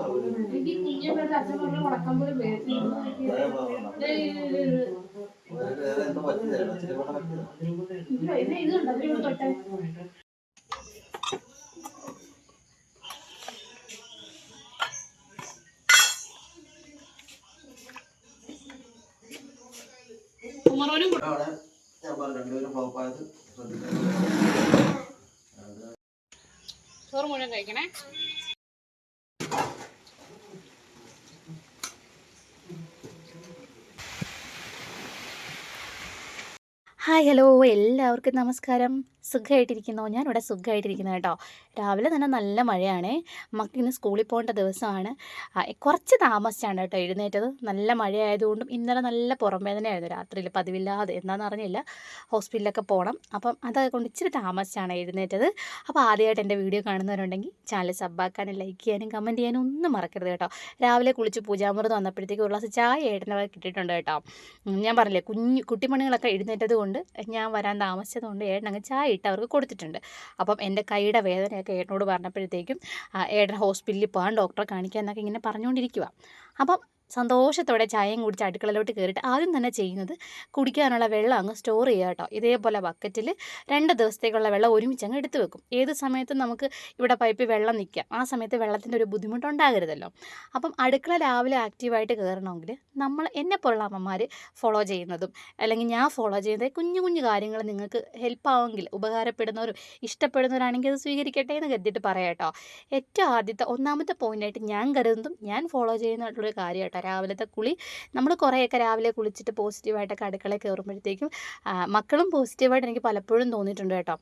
ചോറ് മുഴുവൻ കഴിക്കണേ. ഹായ് ഹലോ, എല്ലാവർക്കും നമസ്കാരം. സുഖമായിട്ടിരിക്കുന്നു. ഞാനിവിടെ സുഖമായിട്ടിരിക്കുന്നു കേട്ടോ. രാവിലെ തന്നെ നല്ല മഴയാണ്. മക്കിന്ന് സ്കൂളിൽ പോകേണ്ട ദിവസമാണ്. കുറച്ച് താമസിച്ചാണ് കേട്ടോ എഴുന്നേറ്റത്. നല്ല മഴയായതുകൊണ്ടും ഇന്നലെ നല്ല പുറം വേദനയായിരുന്നു രാത്രിയിൽ, പതിവില്ലാതെ. എന്താണെന്ന് അറിഞ്ഞില്ല, ഹോസ്പിറ്റലിലൊക്കെ പോകണം. അപ്പം അതുകൊണ്ട് ഇച്ചിരി താമസിച്ചാണ് എഴുന്നേറ്റത്. അപ്പോൾ ആദ്യമായിട്ട് എൻ്റെ വീഡിയോ കാണുന്നവരുണ്ടെങ്കിൽ ചാനൽ സബ്ബാക്കാനും ലൈക്ക് ചെയ്യാനും കമൻറ്റ് ചെയ്യാനും ഒന്നും മറക്കരുത് കേട്ടോ. രാവിലെ കുളിച്ച് പൂജാമുറത്ത് വന്നപ്പോഴത്തേക്ക് ഒരു ഗ്ലാസ് ചായ ഏട്ടനവർ കിട്ടിയിട്ടുണ്ട് കേട്ടോ. ഞാൻ പറഞ്ഞില്ലേ, കുട്ടിമണികളൊക്കെ എഴുന്നേറ്റത് കൊണ്ട് ഞാൻ വരാൻ താമസിച്ചത് കൊണ്ട് ഏട്ടൻ അങ്ങ് ചായ ഇട്ട് അവർക്ക് കൊടുത്തിട്ടുണ്ട്. അപ്പം എൻ്റെ കൈയുടെ വേദനയൊക്കെ ഏട്ടനോട് പറഞ്ഞപ്പോഴത്തേക്കും ഏട്ടൻ ഹോസ്പിറ്റലിൽ പോകാൻ ഡോക്ടറെ കാണിക്കുക എന്നൊക്കെ ഇങ്ങനെ പറഞ്ഞുകൊണ്ടിരിക്കുക. അപ്പം സന്തോഷത്തോടെ ചായയും കുടിച്ച് അടുക്കളയിലോട്ട് കയറിയിട്ട് ആദ്യം തന്നെ ചെയ്യുന്നത് കുടിക്കാനുള്ള വെള്ളം അങ്ങ് സ്റ്റോർ ചെയ്യുക കേട്ടോ. ഇതേപോലെ ബക്കറ്റിൽ 2 ദിവസത്തേക്കുള്ള വെള്ളം ഒരുമിച്ച് അങ്ങ് എടുത്ത് വെക്കും. ഏത് സമയത്തും നമുക്ക് ഇവിടെ പൈപ്പിൽ വെള്ളം നിൽക്കാം, ആ സമയത്ത് വെള്ളത്തിൻ്റെ ഒരു ബുദ്ധിമുട്ടുണ്ടാകരുതല്ലോ. അപ്പം അടുക്കള രാവിലെ ആക്റ്റീവായിട്ട് കയറണമെങ്കിൽ എന്നെപ്പോലുള്ള അമ്മമാർ ഫോളോ ചെയ്യുന്നതും അല്ലെങ്കിൽ ഞാൻ ഫോളോ ചെയ്യുന്നത് കുഞ്ഞു കുഞ്ഞു കാര്യങ്ങൾ നിങ്ങൾക്ക് ഹെൽപ്പാവുമെങ്കിൽ, ഉപകാരപ്പെടുന്നവരും ഇഷ്ടപ്പെടുന്നവരാണെങ്കിൽ അത് സ്വീകരിക്കട്ടെ എന്ന് കരുതിയിട്ട് പറയാം കേട്ടോ. ഏറ്റവും ഒന്നാമത്തെ പോയിൻ്റായിട്ട് ഞാൻ കരുതുന്നതും ഞാൻ ഫോളോ ചെയ്യുന്നതായിട്ടുള്ളൊരു കാര്യം കേട്ടോ. രാവിലത്തെ കുളി നമ്മൾ കുറേയൊക്കെ രാവിലെ കുളിച്ചിട്ട് പോസിറ്റീവായിട്ടൊക്കെ അടുക്കളയിൽ കയറുമ്പോഴത്തേക്കും മക്കളും പോസിറ്റീവായിട്ട് എനിക്ക് പലപ്പോഴും തോന്നിയിട്ടുണ്ട് കേട്ടോ.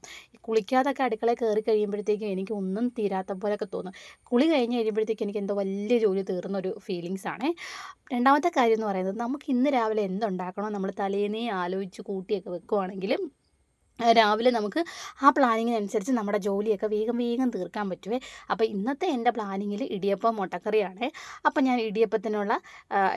കുളിക്കാതൊക്കെ അടുക്കളയിൽ കയറി കഴിയുമ്പോഴത്തേക്കും എനിക്ക് ഒന്നും തീരാത്ത പോലെയൊക്കെ തോന്നും. കുളി കഴിഞ്ഞ് കഴിയുമ്പോഴത്തേക്കും എനിക്ക് എന്തോ വലിയ ജോലി തീർന്നൊരു ഫീലിങ്സാണ്. രണ്ടാമത്തെ കാര്യം എന്ന് പറയുന്നത്, നമുക്ക് ഇന്ന് രാവിലെ എന്തുണ്ടാക്കണോ നമ്മൾ തലേന്നേ ആലോചിച്ച് കൂട്ടിയൊക്കെ വെക്കുവാണെങ്കിൽ രാവിലെ നമുക്ക് ആ പ്ലാനിങ്ങിനനുസരിച്ച് നമ്മുടെ ജോലിയൊക്കെ വേഗം വേഗം തീർക്കാൻ പറ്റുമേ. അപ്പോൾ ഇന്നത്തെ എൻ്റെ പ്ലാനിങ്ങിൽ ഇടിയപ്പം മുട്ടക്കറിയാണ്. അപ്പം ഞാൻ ഇടിയപ്പത്തിനുള്ള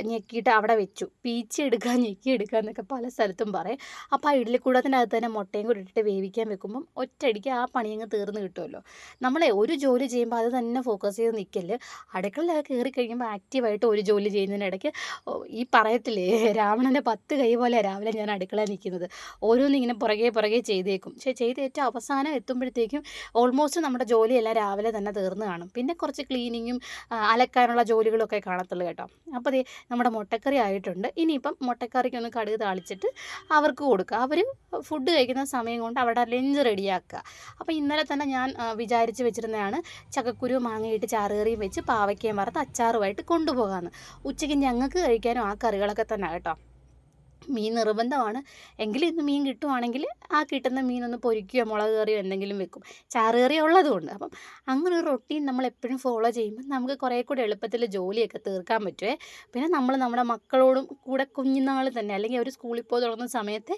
ഞെക്കിയിട്ട് അവിടെ വെച്ചു. പീച്ചെടുക്കുക ഞെക്കിയെടുക്കുക എന്നൊക്കെ പല സ്ഥലത്തും പറയും. അപ്പോൾ ആ ഇഡ്ഡലിക്കൂടത്തിൻ്റെ അകത്ത് തന്നെ മുട്ടയും കൂടി ഇട്ടിട്ട് വേവിക്കാൻ വെക്കുമ്പം ഒറ്റയടിക്ക് ആ പണി അങ്ങ് തീർന്ന് കിട്ടുമല്ലോ. നമ്മളെ ഒരു ജോലി ചെയ്യുമ്പോൾ അത് തന്നെ ഫോക്കസ് ചെയ്ത് നിൽക്കല്. അടുക്കളയിലൊക്കെ കയറി കഴിയുമ്പോൾ ആക്റ്റീവായിട്ട് ഒരു ജോലി ചെയ്യുന്നതിനിടയ്ക്ക് ഈ പറയത്തില്ലേ, രാവണൻ്റെ 10 കൈ പോലെ രാവിലെ ഞാൻ അടുക്കളയിൽ നിൽക്കുന്നത്. ഓരോന്നിങ്ങനെ പുറകെ ചെയ്തേക്കും. പക്ഷേ ചെയ്ത് ഏറ്റവും അവസാനം എത്തുമ്പോഴത്തേക്കും ഓൾമോസ്റ്റ് നമ്മുടെ ജോലിയെല്ലാം രാവിലെ തന്നെ തീർന്ന് കാണും. പിന്നെ കുറച്ച് ക്ലീനിങ്ങും അലക്കാനുള്ള ജോലികളൊക്കെ കാണത്തുള്ളൂ കേട്ടോ. അപ്പോൾ ദേ നമ്മുടെ മുട്ടക്കറി ആയിട്ടുണ്ട്. ഇനിയിപ്പം മുട്ടക്കറിക്കൊന്ന് കടുക് താളിച്ചിട്ട് അവർക്ക് കൊടുക്കുക. അവർ ഫുഡ് കഴിക്കുന്ന സമയം കൊണ്ട് അവിടെ ലഞ്ച് റെഡിയാക്കുക. അപ്പോൾ ഇന്നലെ തന്നെ ഞാൻ വിചാരിച്ച് വെച്ചിരുന്നതാണ് ചക്കക്കുരു മാങ്ങയിട്ട് ചാറുകറിയും വെച്ച് പാവയ്ക്കയും വറുത്ത് അച്ചാറുമായിട്ട് കൊണ്ടുപോകാമെന്ന്. ഉച്ചയ്ക്ക് ഞങ്ങൾക്ക് കഴിക്കാനും ആ കറികളൊക്കെ തന്നെ കേട്ടോ. മീൻ നിർബന്ധമാണ്. എങ്കിലും ഇന്ന് മീൻ കിട്ടുവാണെങ്കിൽ ആ കിട്ടുന്ന മീനൊന്ന് പൊരിക്കുകയോ മുളക് കറിയോ എന്തെങ്കിലും വെക്കും, ചാറുകറി ഉള്ളതുകൊണ്ട്. അപ്പം അങ്ങനെ ഒരു റൊട്ടീൻ നമ്മൾ എപ്പോഴും ഫോളോ ചെയ്യുമ്പോൾ നമുക്ക് കുറേ കൂടി എളുപ്പത്തിൽ ജോലിയൊക്കെ തീർക്കാൻ പറ്റുമേ. പിന്നെ നമ്മൾ നമ്മുടെ മക്കളോടും കൂടെ കുഞ്ഞുനാൾ തന്നെ, അല്ലെങ്കിൽ അവർ സ്കൂളിൽ പോയി തുടങ്ങുന്ന സമയത്ത്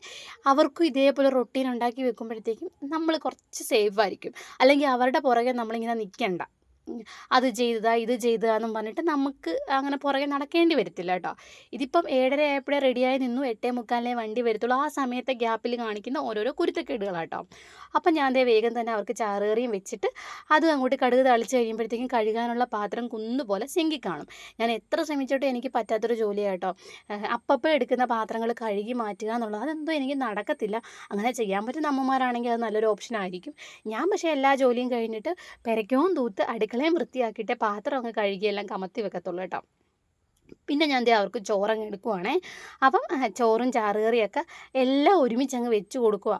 അവർക്കും ഇതേപോലെ റൊട്ടീൻ ഉണ്ടാക്കി വെക്കുമ്പോഴത്തേക്കും നമ്മൾ കുറച്ച് സേഫ് ആയിരിക്കും. അല്ലെങ്കിൽ അവരുടെ പുറകെ നമ്മളിങ്ങനെ നിൽക്കണ്ട, അത് ചെയ്തതാ ഇത് ചെയ്തതാന്നും പറഞ്ഞിട്ട് നമുക്ക് അങ്ങനെ പുറകെ നടക്കേണ്ടി വരത്തില്ല കേട്ടോ. ഇതിപ്പം 7:30 ആയപ്പോഴേ റെഡിയായി നിന്നു, 8:45 വണ്ടി വരത്തുള്ളൂ. ആ സമയത്തെ ഗ്യാപ്പിൽ കാണിക്കുന്ന ഓരോരോ കുരുത്തക്കേടുകളാട്ടോ. അപ്പം ഞാൻ വേഗം തന്നെ അവർക്ക് ചാറുകറിയും വെച്ചിട്ട് അതും അങ്ങോട്ട് കടുക് തളിച്ച് കഴിയുമ്പോഴത്തേക്കും കഴുകാനുള്ള പാത്രം കുന്നുപോലെ സിങ്കിൽ കാണും. ഞാൻ എത്ര ശ്രമിച്ചിട്ടും എനിക്ക് പറ്റാത്തൊരു ജോലിയാട്ടോ. അപ്പം എടുക്കുന്ന പാത്രങ്ങൾ കഴുകി മാറ്റുക എന്നുള്ളത് അതെന്തോ എനിക്ക് നടക്കത്തില്ല. അങ്ങനെ ചെയ്യാൻ പറ്റുന്ന അമ്മമാരാണെങ്കിൽ അത് നല്ലൊരു ഓപ്ഷൻ ആയിരിക്കും. ഞാൻ പക്ഷേ എല്ലാ ജോലിയും കഴിഞ്ഞിട്ട് പെരക്കവും തൂത്ത് അടുക്കളയും വൃത്തിയാക്കിയിട്ട് പാത്രം അങ്ങ് കഴുകിയെല്ലാം കമത്തി വെക്കത്തുള്ളൂ കേട്ടോ. പിന്നെ ഞാൻ അവർക്ക് ചോറങ്ങ് എടുക്കുവാണേ. അപ്പം ചോറും ചാറുകറിയൊക്കെ എല്ലാം ഒരുമിച്ച് അങ്ങ് വെച്ച് കൊടുക്കുക.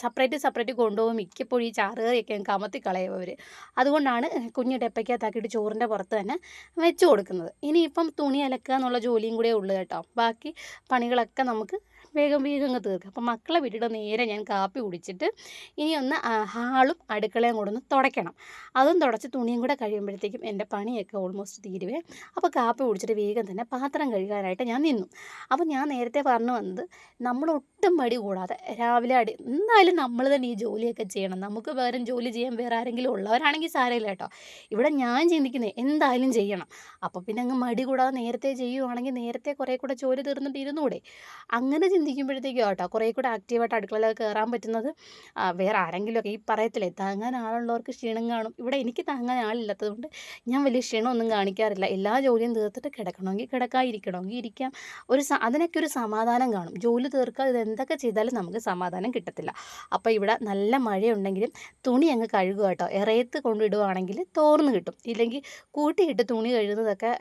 സെപ്പറേറ്റ് കൊണ്ടുപോകും. മിക്കപ്പോഴും ഈ ചാറുകറിയൊക്കെ അങ്ങ് കമത്തി കളയും അവർ. അതുകൊണ്ടാണ് കുഞ്ഞ് ഡപ്പയ്ക്കകത്താക്കിയിട്ട് ചോറിൻ്റെ പുറത്ത് തന്നെ വെച്ച് കൊടുക്കുന്നത്. ഇനിയിപ്പം തുണി അലക്കുക എന്നുള്ള ജോലിയും കൂടെ ഉള്ളൂ കേട്ടോ. ബാക്കി പണികളൊക്കെ നമുക്ക് വേഗം അങ്ങ് തീർക്കാം. അപ്പം മക്കളെ വിട്ടിട്ട് നേരെ ഞാൻ കാപ്പി കുടിച്ചിട്ട് ഇനി ഒന്ന് ഹാളും അടുക്കളയും കൂടെ ഒന്ന് തുടയ്ക്കണം. അതും തുടച്ച് തുണിയും കൂടെ കഴിയുമ്പോഴത്തേക്കും എൻ്റെ പണിയൊക്കെ ഓൾമോസ്റ്റ് തീരുവേ. അപ്പോൾ കാപ്പി കുടിച്ചിട്ട് വേഗം തന്നെ പാത്രം കഴുകാനായിട്ട് ഞാൻ നിന്നു. അപ്പോൾ ഞാൻ നേരത്തെ പറഞ്ഞു വന്നത്, നമ്മൾ ഒട്ടും മടി കൂടാതെ രാവിലെ എന്തായാലും നമ്മൾ തന്നെ ഈ ജോലിയൊക്കെ ചെയ്യണം. നമുക്ക് പകരം ജോലി ചെയ്യാൻ വേറെ ആരെങ്കിലും ഉള്ളവരാണെങ്കിൽ സാരമില്ല കേട്ടോ. ഇവിടെ ഞാൻ ചിന്തിക്കുന്നത് എന്തായാലും ചെയ്യണം. അപ്പോൾ പിന്നെ അങ്ങ് മടി കൂടാതെ നേരത്തെ ചെയ്യുവാണെങ്കിൽ നേരത്തെ കുറേ കൂടെ ജോലി തീർന്നിട്ട് ഇരുന്നൂടെ. അങ്ങനെ ചിന്തിക്കുമ്പോഴത്തേക്കും കേട്ടോ കുറേ കൂടെ ആക്റ്റീവായിട്ട് അടുക്കളയിലൊക്കെ കയറാൻ പറ്റുന്നത് വേറെ ആരെങ്കിലുമൊക്കെ ഈ പറയത്തില്ലേ താങ്ങാൻ ആളുള്ളവർക്ക് ക്ഷീണം കാണും. ഇവിടെ എനിക്ക് താങ്ങാൻ ആളില്ലാത്തതുകൊണ്ട് ഞാൻ വലിയ ക്ഷീണമൊന്നും കാണിക്കാറില്ല. എല്ലാ ജോലിയും തീർത്തിട്ട് കിടക്കണമെങ്കിൽ കിടക്കാം, ഇരിക്കണമെങ്കിൽ ഇരിക്കാം. അതിനൊക്കെ ഒരു സമാധാനം കാണും. ജോലി തീർക്കാതെ ഇതെന്തൊക്കെ ചെയ്താലും നമുക്ക് സമാധാനം കിട്ടത്തില്ല. അപ്പോൾ ഇവിടെ നല്ല മഴയുണ്ടെങ്കിലും തുണി അങ്ങ് കഴുകുക കേട്ടോ. എറയത്ത് കൊണ്ടിടുവാണെങ്കിൽ തോർന്ന് കിട്ടും. ഇല്ലെങ്കിൽ കൂട്ടിയിട്ട് തുണി കഴുകുന്നതൊക്കെ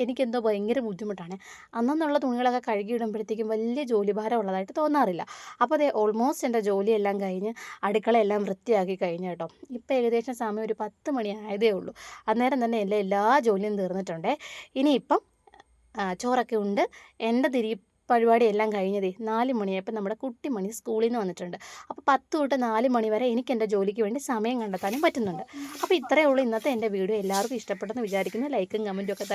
എനിക്കെന്തോ ഭയങ്കര ബുദ്ധിമുട്ടാണ്. അന്നന്നുള്ള തുണികളൊക്കെ കഴുകിയിടുമ്പോഴത്തേക്കും വലിയ ജോലിഭാരം ഉള്ളതായിട്ട് തോന്നാറില്ല. അപ്പോൾ ദേ ഓൾമോസ്റ്റ് എൻ്റെ ജോലിയെല്ലാം കഴിഞ്ഞ് അടുക്കളയെല്ലാം വൃത്തിയാക്കി കഴിഞ്ഞു കേട്ടോ. ഇപ്പോൾ ഏകദേശം സമയം ഒരു 10 മണി ആയതേ ഉള്ളൂ. അന്നേരം തന്നെ എല്ലാ ജോലിയും തീർന്നിട്ടുണ്ടേ. ഇനിയിപ്പം ചോറൊക്കെ ഉണ്ട്. എൻ്റെ പരിപാടിയെല്ലാം കഴിഞ്ഞതേ 4 മണിയായപ്പോൾ നമ്മുടെ കുട്ടിമണി സ്കൂളിൽ നിന്ന് വന്നിട്ടുണ്ട്. അപ്പോൾ 10 തൊട്ട് 4 മണി വരെ എനിക്ക് എൻ്റെ ജോലിക്ക് വേണ്ടി സമയം കണ്ടെത്താനും പറ്റുന്നുണ്ട്. അപ്പോൾ ഇത്രയേ ഉള്ളൂ ഇന്നത്തെ എൻ്റെ വീഡിയോ. എല്ലാവർക്കും ഇഷ്ടപ്പെട്ടെന്ന് വിചാരിക്കുന്നു. ലൈക്കും കമൻറ്റും ഒക്കെ